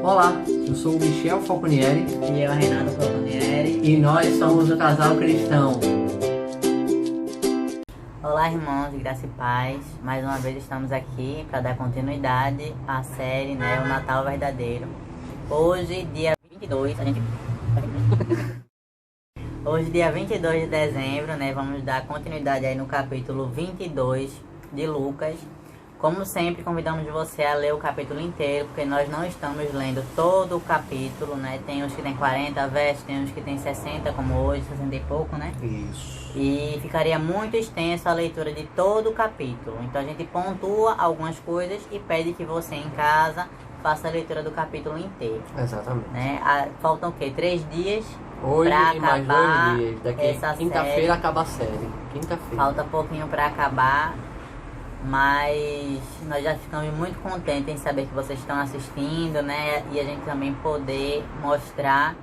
Olá, eu sou o Michel Falconieri E eu, Renato Falconieri. e nós somos o Casal Cristão. Olá, irmãos de graça e paz. Mais uma vez estamos aqui para dar continuidade à série, O Natal Verdadeiro. Hoje, dia 22, Hoje, dia 22 de dezembro, vamos dar continuidade aí no capítulo 22 de Lucas. Como sempre, convidamos você a ler o capítulo inteiro, porque nós não estamos lendo todo o capítulo, Tem uns que tem 40 versos, tem uns que tem 60, como hoje, 60 e pouco, Isso. E ficaria muito extenso a leitura de todo o capítulo. Então a gente pontua algumas coisas e pede que você em casa faça a leitura do capítulo inteiro. Exatamente. Faltam o quê? 3 dias Hoje pra e mais acabar 2 dias. Daqui essa quinta-feira série. acaba a série. Quinta-feira. Falta pouquinho para acabar, mas nós já ficamos muito contentes em saber que vocês estão assistindo, E a gente também poder mostrar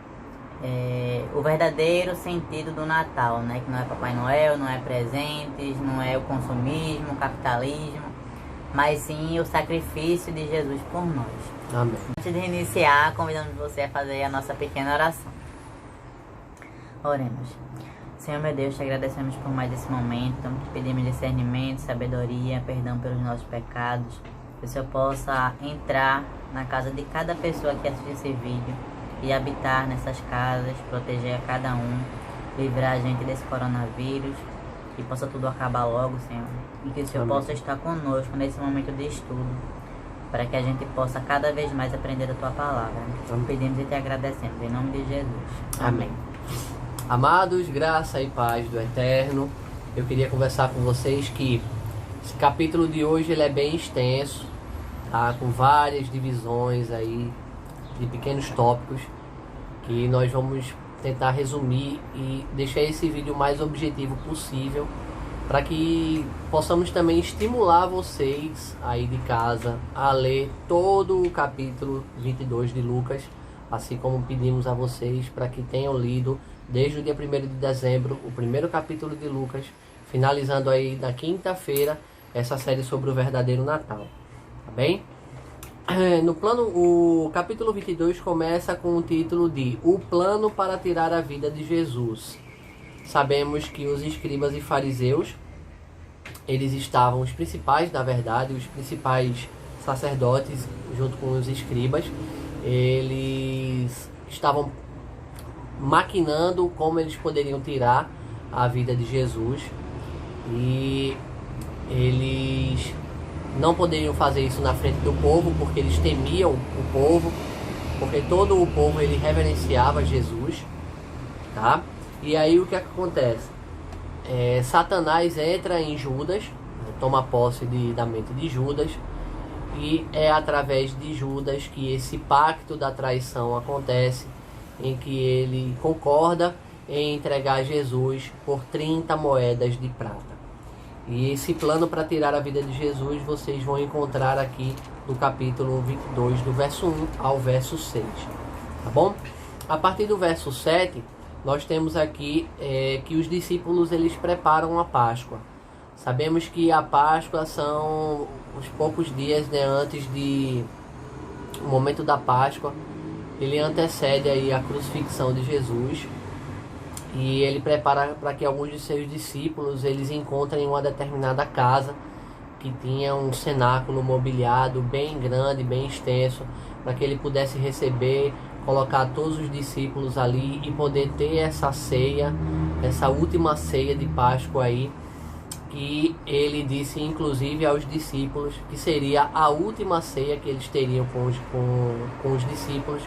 o verdadeiro sentido do Natal, Que não é Papai Noel, não é presentes, não é o consumismo, o capitalismo, mas sim o sacrifício de Jesus por nós. Amém. Antes de iniciar, convidamos você a fazer a nossa pequena oração. Oremos. Senhor meu Deus, te agradecemos por mais esse momento, te pedimos discernimento, sabedoria, perdão pelos nossos pecados, que o Senhor possa entrar na casa de cada pessoa que assiste esse vídeo e habitar nessas casas, proteger a cada um, livrar a gente desse coronavírus, que possa tudo acabar logo, Senhor, e que o Senhor Amém. possa estar conosco nesse momento de estudo, para que a gente possa cada vez mais aprender a Tua Palavra. Amém. Pedimos e te agradecemos, em nome de Jesus. Amém. Amados, graça e paz do Eterno, eu queria conversar com vocês que esse capítulo de hoje ele é bem extenso, tá? Com várias divisões aí de pequenos tópicos que nós vamos tentar resumir e deixar esse vídeo o mais objetivo possível para que possamos também estimular vocês aí de casa a ler todo o capítulo 22 de Lucas, assim como pedimos a vocês para que tenham lido desde o dia 1º de dezembro, o primeiro capítulo de Lucas, finalizando aí na quinta-feira essa série sobre o verdadeiro Natal, tá bem? O capítulo 22 começa com o título de O Plano para Tirar a Vida de Jesus. Sabemos que os escribas e fariseus, eles estavam, os principais, na verdade, os principais sacerdotes, junto com os escribas, eles estavam maquinando como eles poderiam tirar a vida de Jesus, e eles não poderiam fazer isso na frente do povo, porque eles temiam o povo, porque todo o povo ele reverenciava Jesus, tá? E aí o que acontece? Satanás entra em Judas, toma posse da mente de Judas, e é através de Judas que esse pacto da traição acontece, em que ele concorda em entregar Jesus por 30 moedas de prata. E esse plano para tirar a vida de Jesus vocês vão encontrar aqui no capítulo 22, do verso 1 ao verso 6. Tá bom? A partir do verso 7, nós temos aqui que os discípulos eles preparam a Páscoa. Sabemos que a Páscoa são os poucos dias antes o momento da Páscoa. Ele antecede aí a crucifixão de Jesus, e ele prepara para que alguns de seus discípulos eles encontrem uma determinada casa que tinha um cenáculo mobiliado bem grande, bem extenso, para que ele pudesse receber, colocar todos os discípulos ali e poder ter essa ceia, essa última ceia de Páscoa aí, que ele disse inclusive aos discípulos que seria a última ceia que eles teriam com os discípulos,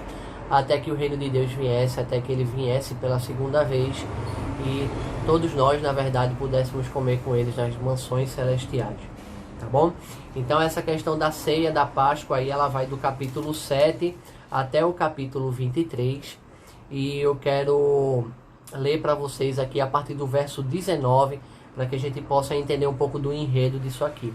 até que o reino de Deus viesse, até que ele viesse pela segunda vez e todos nós, na verdade, pudéssemos comer com eles nas mansões celestiais, tá bom? Então essa questão da ceia da Páscoa aí, ela vai do capítulo 7 até o capítulo 23, e eu quero ler para vocês aqui a partir do verso 19, para que a gente possa entender um pouco do enredo disso aqui.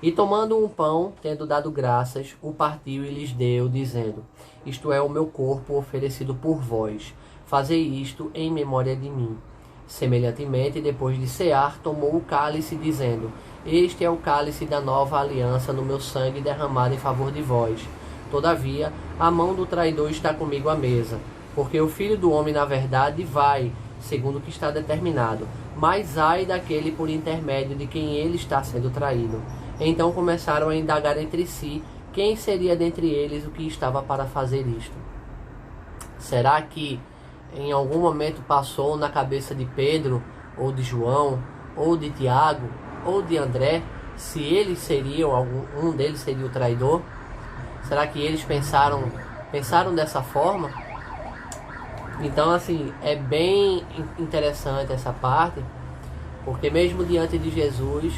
E tomando um pão, tendo dado graças, o partiu e lhes deu, dizendo: Isto é o meu corpo oferecido por vós. Fazei isto em memória de mim. Semelhantemente, depois de cear, tomou o cálice, dizendo: Este é o cálice da nova aliança no meu sangue derramado em favor de vós. Todavia, a mão do traidor está comigo à mesa, porque o Filho do Homem, na verdade, vai, segundo o que está determinado, mas ai daquele por intermédio de quem ele está sendo traído. Então começaram a indagar entre si quem seria dentre eles o que estava para fazer isto. Será que em algum momento passou na cabeça de Pedro, ou de João, ou de Tiago, ou de André, se eles seriam, um deles seria o traidor? Será que eles pensaram dessa forma? Então, assim, é bem interessante essa parte, porque mesmo diante de Jesus,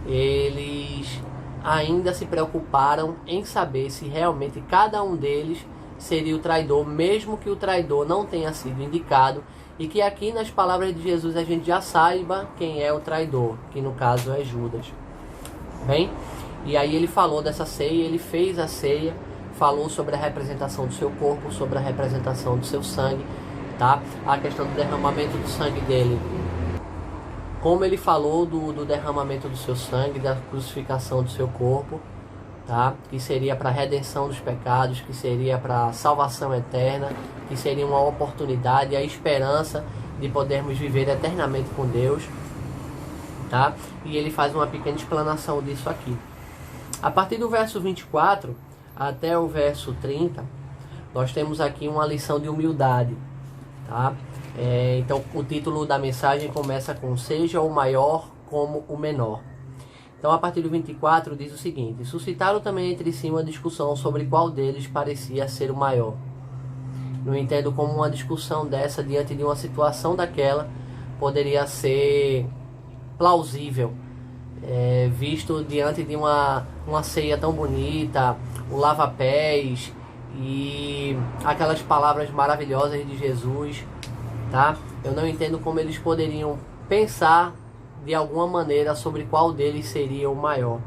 eles ainda se preocuparam em saber se realmente cada um deles seria o traidor, mesmo que o traidor não tenha sido indicado, e que aqui nas palavras de Jesus a gente já saiba quem é o traidor, que no caso é Judas. Bem, e aí ele falou dessa ceia, ele fez a ceia, falou sobre a representação do seu corpo, sobre a representação do seu sangue, tá? A questão do derramamento do sangue dele. Como ele falou do derramamento do seu sangue, da crucificação do seu corpo, tá? Que seria para a redenção dos pecados, que seria para a salvação eterna, que seria uma oportunidade, a esperança de podermos viver eternamente com Deus, tá? E ele faz uma pequena explanação disso aqui. A partir do verso 24 até o verso 30, nós temos aqui uma lição de humildade, tá? Então o título da mensagem começa com: seja o maior como o menor. Então a partir do 24 diz o seguinte: suscitaram também entre si uma discussão sobre qual deles parecia ser o maior. Não entendo como uma discussão dessa diante de uma situação daquela poderia ser plausível, visto diante de uma ceia tão bonita, o lava-pés e aquelas palavras maravilhosas de Jesus, tá? Eu não entendo como eles poderiam pensar de alguma maneira sobre qual deles seria o maior.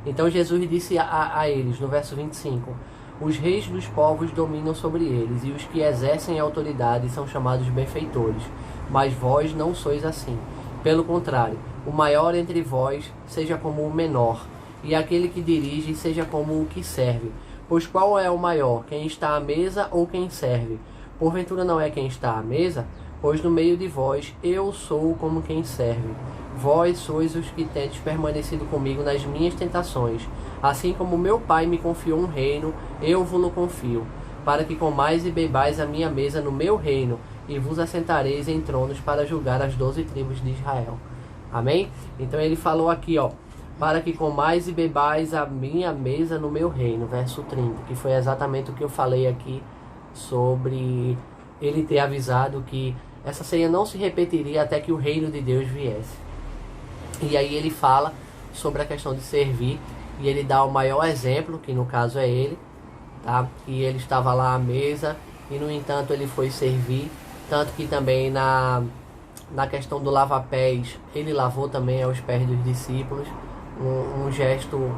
Então Jesus disse a eles, no verso 25: os reis dos povos dominam sobre eles, e os que exercem autoridade são chamados benfeitores, mas vós não sois assim. Pelo contrário, o maior entre vós seja como o menor, e aquele que dirige seja como o que serve. Pois qual é o maior, quem está à mesa ou quem serve? Porventura não é quem está à mesa? Pois no meio de vós eu sou como quem serve. Vós sois os que tendes permanecido comigo nas minhas tentações. Assim como meu Pai me confiou um reino, eu vos-lo confio, para que comais e bebais a minha mesa no meu reino, e vos assentareis em tronos para julgar as 12 tribos de Israel. Amém? Então ele falou aqui, ó, para que comais e bebais a minha mesa no meu reino, verso 30, que foi exatamente o que eu falei aqui sobre ele ter avisado que essa ceia não se repetiria até que o reino de Deus viesse. E aí ele fala sobre a questão de servir, e ele dá o maior exemplo, que no caso é ele, tá? E ele estava lá à mesa, e no entanto ele foi servir, tanto que também na questão do lava-pés, ele lavou também aos pés dos discípulos, um gesto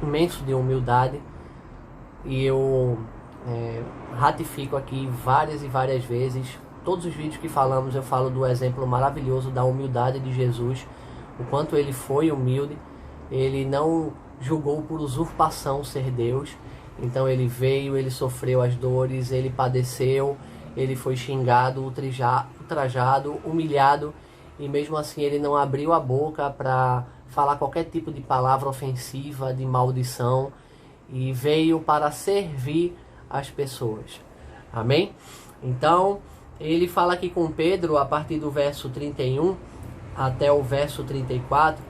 imenso de humildade. E eu ratifico aqui várias e várias vezes, todos os vídeos que falamos eu falo do exemplo maravilhoso da humildade de Jesus, o quanto ele foi humilde. Ele não julgou por usurpação ser Deus, então ele veio, ele sofreu as dores, ele padeceu, ele foi xingado, ultrajado, humilhado, e mesmo assim ele não abriu a boca para falar qualquer tipo de palavra ofensiva, de maldição, e veio para servir as pessoas. Amém? Então ele fala aqui com Pedro a partir do verso 31 até o verso 34,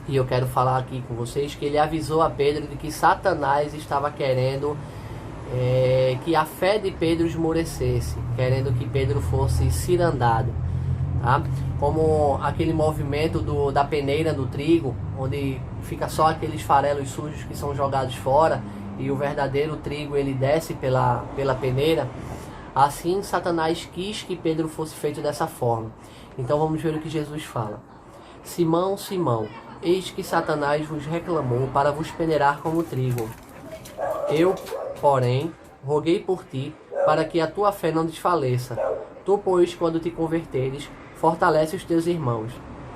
e eu quero falar aqui com vocês que ele avisou a Pedro de que Satanás estava querendo que a fé de Pedro esmorecesse, querendo que Pedro fosse cirandado, tá? Como aquele movimento da peneira do trigo, onde fica só aqueles farelos sujos que são jogados fora, e o verdadeiro trigo ele desce pela peneira. Assim Satanás quis que Pedro fosse feito dessa forma. Então vamos ver o que Jesus fala: Simão, Simão, eis que Satanás vos reclamou para vos peneirar como trigo. Eu, porém, roguei por ti, para que a tua fé não desfaleça. Tu, pois, quando te converteres, fortalece os teus irmãos.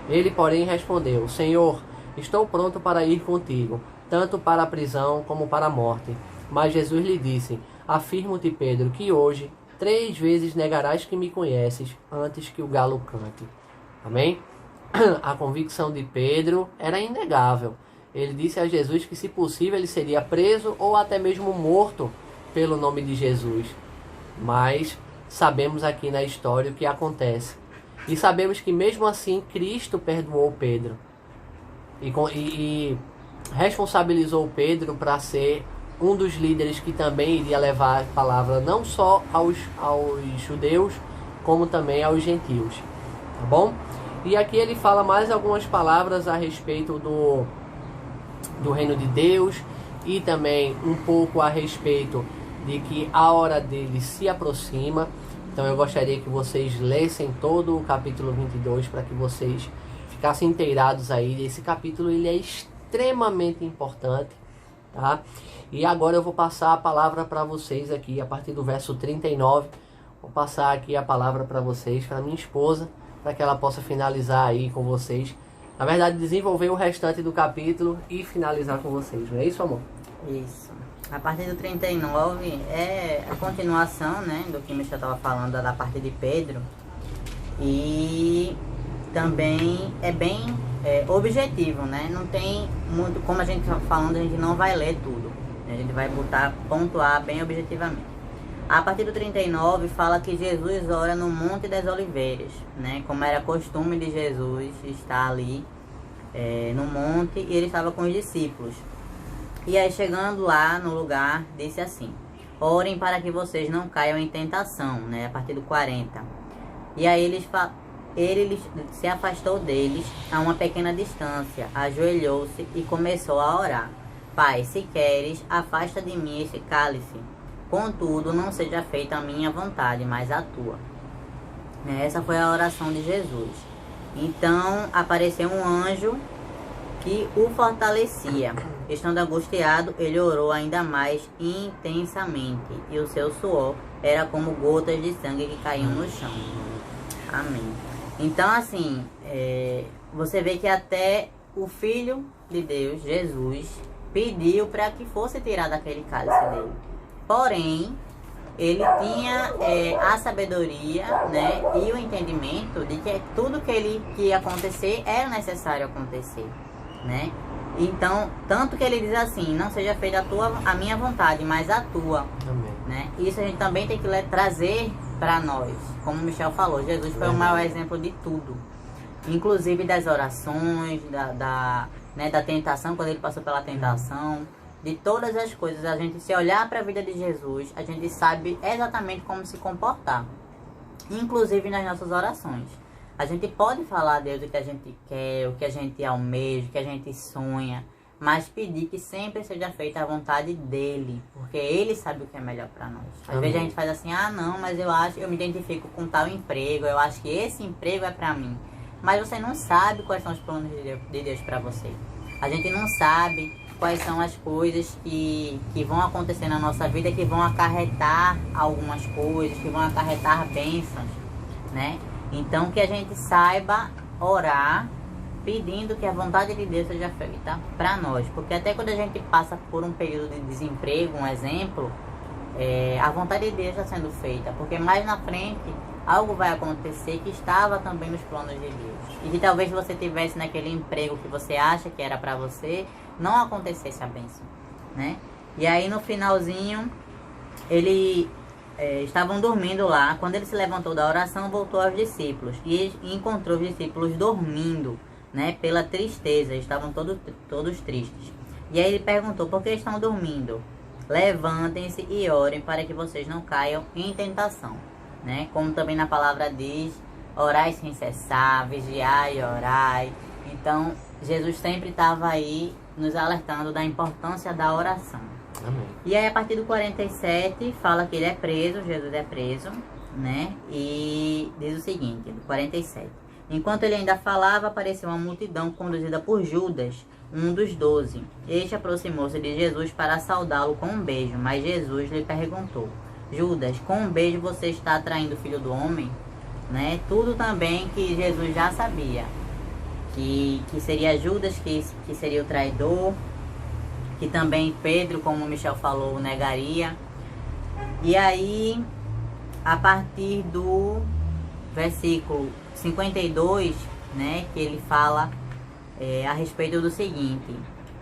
Ele, porém, respondeu: Senhor, estou pronto para ir contigo, tanto para a prisão como para a morte. Mas Jesus lhe disse: afirmo-te, Pedro, que hoje 3 vezes negarás que me conheces, antes que o galo cante. Amém? A convicção de Pedro era inegável. Ele disse a Jesus que, se possível, ele seria preso ou até mesmo morto pelo nome de Jesus. Mas sabemos aqui na história o que acontece. E sabemos que mesmo assim Cristo perdoou Pedro. E responsabilizou Pedro para ser um dos líderes que também iria levar a palavra não só aos judeus, como também aos gentios. Tá bom? E aqui ele fala mais algumas palavras a respeito do reino de Deus e também um pouco a respeito de que a hora dele se aproxima. Então eu gostaria que vocês lessem todo o capítulo 22 para que vocês ficassem inteirados aí. Esse capítulo ele é extremamente importante, tá? E agora eu vou passar a palavra para vocês aqui, a partir do verso 39. Vou passar aqui a palavra para vocês, para minha esposa, para que ela possa finalizar aí com vocês. Na verdade, desenvolver o restante do capítulo e finalizar com vocês. Não é isso, amor? Isso. A partir do 39 é a continuação, né, do que o Michel estava falando da parte de Pedro. E também é bem objetivo, né? Não tem muito, como a gente está falando, a gente não vai ler tudo. A gente vai pontuar bem objetivamente. A partir do 39 fala que Jesus ora no Monte das Oliveiras, né? Como era costume de Jesus estar ali no monte, e ele estava com os discípulos. E aí, chegando lá no lugar, disse assim: orem para que vocês não caiam em tentação, né? A partir do 40. E aí ele se afastou deles a uma pequena distância, ajoelhou-se e começou a orar: Pai, se queres, afasta de mim esse cálice. Contudo, não seja feita a minha vontade, mas a tua. Essa foi a oração de Jesus. Então apareceu um anjo que o fortalecia. Estando angustiado, ele orou ainda mais intensamente, e o seu suor era como gotas de sangue que caíam no chão. Amém. Então, assim, você vê que até o Filho de Deus, Jesus, pediu para que fosse tirado aquele cálice dele. Porém, ele tinha a sabedoria, né, e o entendimento de que tudo que ia acontecer era necessário acontecer, né? Então, tanto que ele diz assim: não seja feita a minha vontade, mas a tua. Amém. Né? Isso a gente também tem que trazer para nós. Como o Michel falou, Jesus foi o maior exemplo de tudo, inclusive das orações, da tentação, quando ele passou pela tentação, de todas as coisas. A gente, se olhar para a vida de Jesus, a gente sabe exatamente como se comportar, inclusive nas nossas orações. A gente pode falar a Deus o que a gente quer, o que a gente almeja, o que a gente sonha, mas pedir que sempre seja feita a vontade dele, porque ele sabe o que é melhor para nós. Às vezes a gente faz assim: ah, não, mas eu me identifico com tal emprego, eu acho que esse emprego é para mim. Mas você não sabe quais são os planos de Deus para você. A gente não sabe quais são as coisas que vão acontecer na nossa vida, que vão acarretar algumas coisas, que vão acarretar bênçãos, né? Então, que a gente saiba orar pedindo que a vontade de Deus seja feita para nós. Porque até quando a gente passa por um período de desemprego, um exemplo, a vontade de Deus está sendo feita. Porque mais na frente algo vai acontecer que estava também nos planos de Deus. E que talvez você tivesse naquele emprego que você acha que era para você, não acontecesse a bênção, né? E aí no finalzinho, estavam dormindo lá. Quando ele se levantou da oração, voltou aos discípulos e encontrou os discípulos dormindo, né, pela tristeza. Estavam todos tristes. E aí ele perguntou: por que estão dormindo? Levantem-se e orem para que vocês não caiam em tentação, né? Como também na palavra diz: orai sem cessar, vigiai e orai. Então Jesus sempre estava aí nos alertando da importância da oração. Amém. E aí a partir do 47 fala que ele é preso, Jesus é preso, né? E diz o seguinte, do 47: enquanto ele ainda falava, apareceu uma multidão conduzida por Judas, um dos 12. Este aproximou-se de Jesus para saudá-lo com um beijo, mas Jesus lhe perguntou: Judas, com um beijo você está atraindo o Filho do Homem? Né? Tudo também que Jesus já sabia, que seria Judas que seria o traidor, que também Pedro, como o Michel falou, negaria. E aí, a partir do versículo 52, né, que ele fala a respeito do seguinte: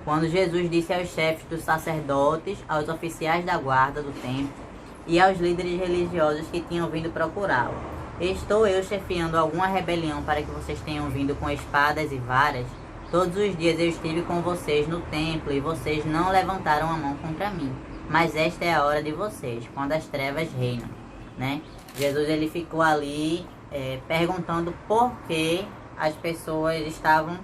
quando Jesus disse aos chefes dos sacerdotes, aos oficiais da guarda do templo e aos líderes religiosos que tinham vindo procurá-lo: estou eu chefiando alguma rebelião para que vocês tenham vindo com espadas e varas? Todos os dias eu estive com vocês no templo e vocês não levantaram a mão contra mim. Mas esta é a hora de vocês, quando as trevas reinam, né? Jesus, ele ficou ali perguntando por que as pessoas estavam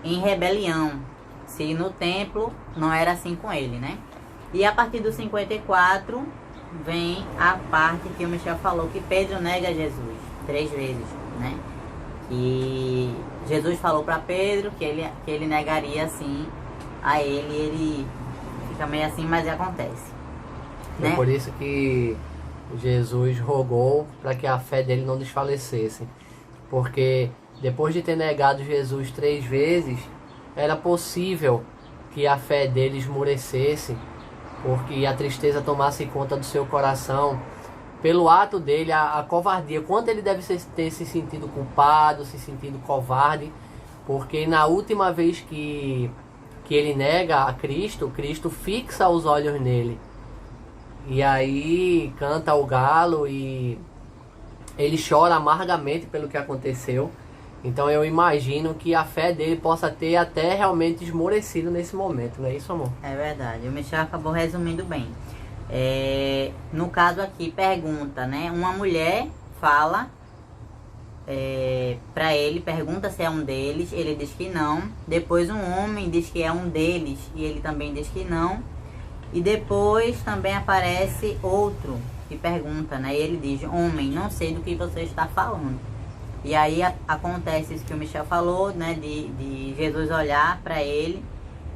em rebelião, se no templo não era assim com ele, né? E a partir do 54 vem a parte que o Michel falou, que Pedro nega Jesus 3 vezes, né? E Jesus falou para Pedro que ele negaria assim a ele fica meio assim, mas acontece, né? É por isso que Jesus rogou para que a fé dele não desfalecesse, porque depois de ter negado Jesus 3 vezes, era possível que a fé dele esmorecesse, porque a tristeza tomasse conta do seu coração, pelo ato dele, a covardia, quanto ele deve ter se sentido culpado, se sentido covarde, porque na última vez que ele nega a Cristo, Cristo fixa os olhos nele, e aí canta o galo e ele chora amargamente pelo que aconteceu. Então eu imagino que a fé dele possa ter até realmente esmorecido nesse momento, não é isso, amor? É verdade, o Michel acabou resumindo bem. No caso aqui, pergunta, né? Uma mulher fala para ele, pergunta se é um deles, ele diz que não. Depois um homem diz que é um deles e ele também diz que não. E depois também aparece outro que pergunta, né? E ele diz: homem, não sei do que você está falando. E aí acontece isso que o Michel falou, né? De Jesus olhar para ele.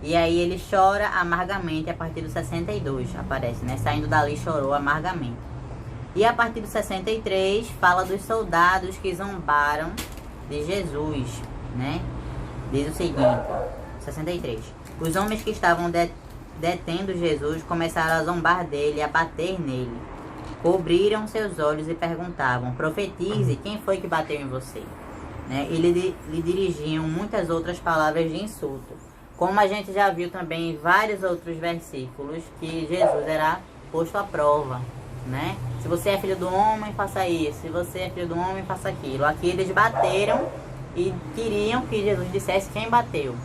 E aí ele chora amargamente a partir do 62, aparece, né? Saindo dali chorou amargamente. E a partir do 63 fala dos soldados que zombaram de Jesus, né? Diz o seguinte, 63. Os homens que estavam detendo Jesus começaram a zombar dele e a bater nele. Cobriram seus olhos e perguntavam: profetize, quem foi que bateu em você? Né? E lhe dirigiam muitas outras palavras de insulto. Como a gente já viu também em vários outros versículos, que Jesus era posto à prova, né? Se você é filho do homem, faça isso. Se você é filho do homem, faça aquilo. Aqui eles bateram e queriam que Jesus dissesse quem bateu.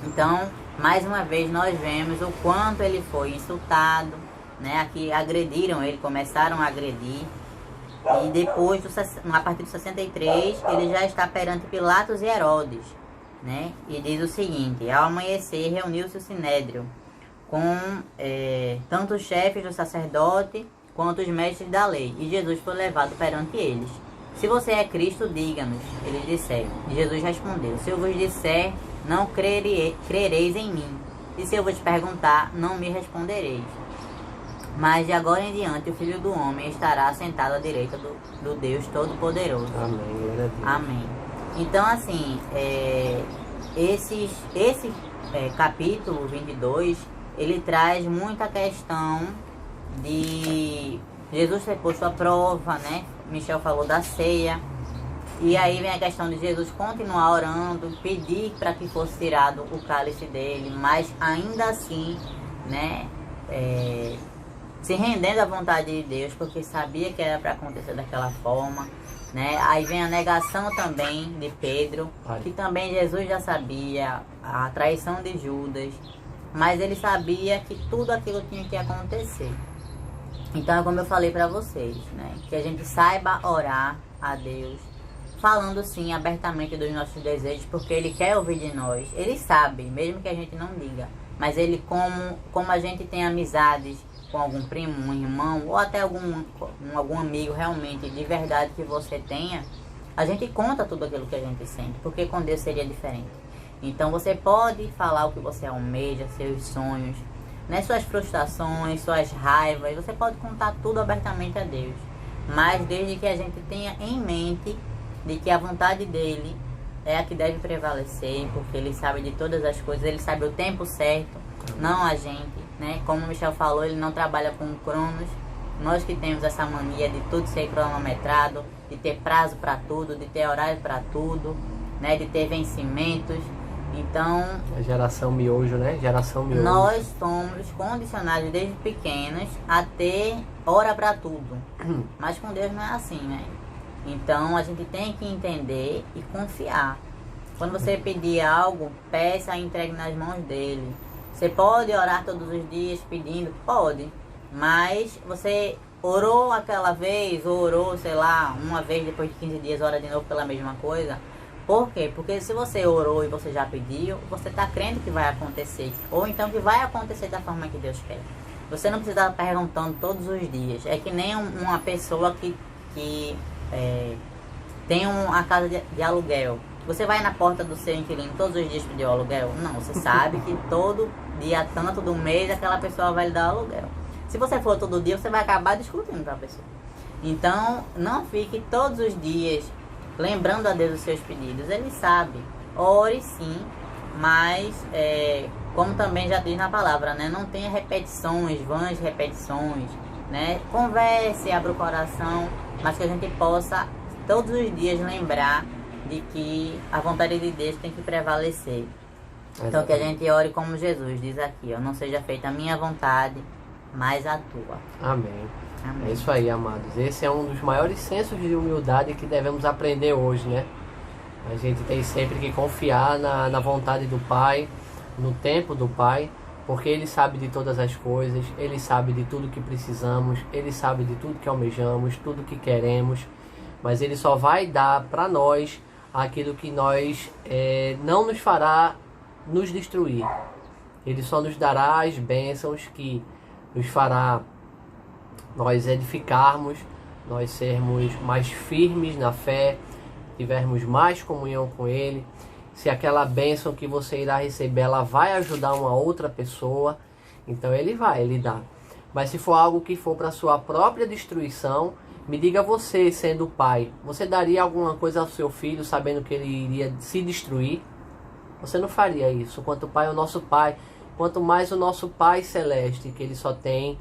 Então, mais uma vez, nós vemos o quanto ele foi insultado, né? Aqui agrediram ele, começaram a agredir. E depois, a partir do 63, ele já está perante Pilatos e Herodes, né? E diz o seguinte: ao amanhecer reuniu-se o sinédrio com tanto os chefes do sacerdote quanto os mestres da lei, e Jesus foi levado perante eles. Se você é Cristo, diga-nos, eles disseram. E Jesus respondeu: se eu vos disser, não crereis em mim, e se eu vos perguntar, não me respondereis. Mas de agora em diante o Filho do Homem estará sentado à direita do Deus Todo-Poderoso. Amém, glória a Deus. Amém. Então, assim, esse capítulo 22, ele traz muita questão de Jesus ser posto à prova, né? Michel falou da ceia. E aí vem a questão de Jesus continuar orando, pedir para que fosse tirado o cálice dele, mas ainda assim, né? Se rendendo à vontade de Deus, porque sabia que era para acontecer daquela forma, né? Aí vem a negação também de Pedro, que também Jesus já sabia, a traição de Judas, mas ele sabia que tudo aquilo tinha que acontecer. Então é como eu falei para vocês, né? Que a gente saiba orar a Deus, falando sim abertamente dos nossos desejos, porque Ele quer ouvir de nós. Ele sabe, mesmo que a gente não diga, mas Ele, como a gente tem amizades com algum primo, um irmão, ou até algum amigo realmente de verdade que você tenha, a gente conta tudo aquilo que a gente sente, porque com Deus seria diferente. Então você pode falar o que você almeja, seus sonhos, né, suas frustrações, suas raivas, você pode contar tudo abertamente a Deus, mas desde que a gente tenha em mente de que a vontade dele é a que deve prevalecer, porque ele sabe de todas as coisas, ele sabe o tempo certo, não a gente, né? Como o Michel falou, ele não trabalha com cronos. Nós que temos essa mania de tudo ser cronometrado, de ter prazo para tudo, de ter horário para tudo, né? De ter vencimentos. Então, a geração miojo, né? Geração miojo. Nós somos condicionados desde pequenos a ter hora para tudo. Mas com Deus não é assim, né? Então a gente tem que entender e confiar. Quando você pedir algo, peça e entregue nas mãos dele. Você pode orar todos os dias pedindo? Pode. Mas você orou aquela vez, ou orou, sei lá, uma vez, depois de 15 dias, ora de novo pela mesma coisa. Por quê? Porque se você orou e você já pediu, você está crendo que vai acontecer. Ou então que vai acontecer da forma que Deus quer. Você não precisa estar perguntando todos os dias. É que nem uma pessoa que tem uma casa de aluguel. Você vai na porta do seu inquilino todos os dias pedir o aluguel? Não, você sabe que todo dia, tanto do mês, aquela pessoa vai lhe dar o aluguel. Se você for todo dia, você vai acabar discutindo com a pessoa. Então, não fique todos os dias lembrando a Deus os seus pedidos. Ele sabe. Ore sim, mas como também já diz na palavra, né? Não tenha repetições, vãs repetições, né? Converse, abra o coração, mas que a gente possa todos os dias lembrar de que a vontade de Deus tem que prevalecer. Então que a gente ore como Jesus diz aqui, ó, não seja feita a minha vontade, mas a tua. Amém. Amém. É isso aí, amados. Esse é um dos maiores sensos de humildade que devemos aprender hoje, né? A gente tem sempre que confiar na vontade do Pai, no tempo do Pai, porque Ele sabe de todas as coisas, Ele sabe de tudo que precisamos, Ele sabe de tudo que almejamos, tudo que queremos, mas Ele só vai dar para nós aquilo que nós não nos fará nos destruir. Ele só nos dará as bênçãos que nos fará nós edificarmos, nós sermos mais firmes na fé, tivermos mais comunhão com Ele. Se aquela bênção que você irá receber, ela vai ajudar uma outra pessoa, então Ele dá. Mas se for algo que for para sua própria destruição, me diga você, sendo pai, você daria alguma coisa ao seu filho sabendo que ele iria se destruir? Você não faria isso. Quanto o Pai é o nosso Pai, quanto mais o nosso Pai Celeste, que Ele só tem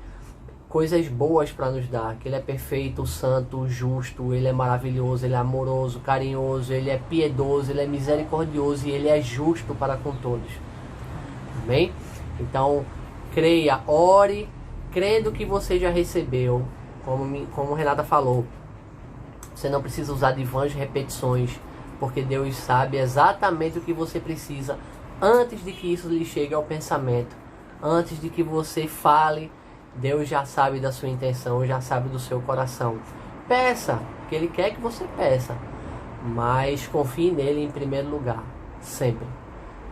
coisas boas para nos dar, que Ele é perfeito, santo, justo, Ele é maravilhoso, Ele é amoroso, carinhoso, Ele é piedoso, Ele é misericordioso e Ele é justo para com todos. Amém? Então, creia, ore, crendo que você já recebeu, como Renata falou. Você não precisa usar de vãs repetições, porque Deus sabe exatamente o que você precisa antes de que isso lhe chegue ao pensamento, antes de que você fale. Deus já sabe da sua intenção, já sabe do seu coração. Peça, porque Ele quer que você peça, mas confie nele em primeiro lugar, sempre.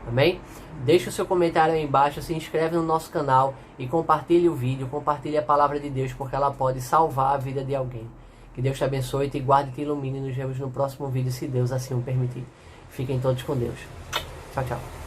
Amém? Deixe o seu comentário aí embaixo, se inscreve no nosso canal e compartilhe o vídeo, compartilhe a palavra de Deus, porque ela pode salvar a vida de alguém. Que Deus te abençoe, te guarde e te ilumine. Nos vemos no próximo vídeo, se Deus assim o permitir. Fiquem todos com Deus. Tchau, tchau.